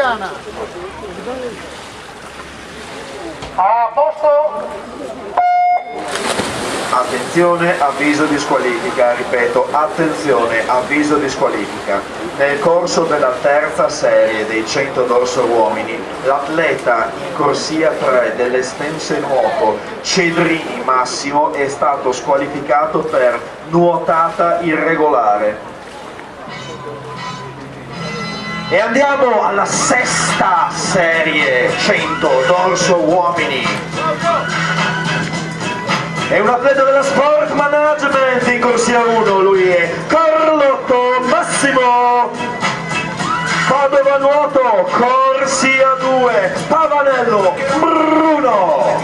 Giuliana. A posto? Attenzione, avviso di squalifica, ripeto, attenzione, avviso di squalifica. Nel corso della terza serie dei 100 dorso uomini, l'atleta in corsia 3 dell'estense nuoto Cedrini Massimo è stato squalificato per nuotata irregolare. E andiamo alla sesta serie 100 dorso uomini. È un atleta della Sport Management in corsia 1, lui è Carlotto Massimo. Padova Nuoto, corsia 2, Pavanello Bruno.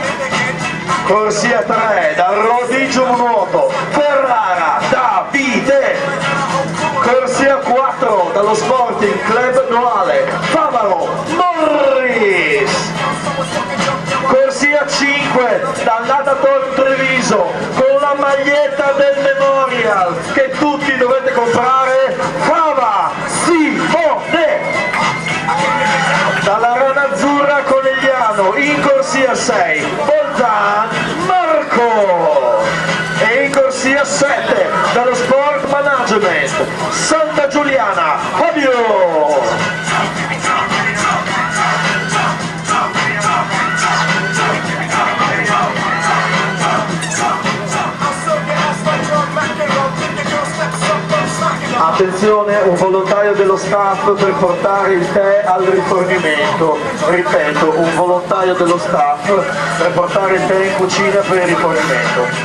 Corsia 3, dal Rodigio Nuoto, Ferrara Davide. Corsia 4, dallo Sporting Club Noale, Favaro Morris. Corsia 5, dall'Adator Treviso, con la maglietta del Memorial che tutti dovete comprare, Fava Simone. Dalla Rana Azzurra Conegliano, in corsia 6, Bolzan Marco. E in corsia 7, dallo Sport Management, Santa Giuliana Fabio. Attenzione, un volontario dello staff per portare il tè al rifornimento. Ripeto, un volontario dello staff per portare il tè in cucina per il rifornimento.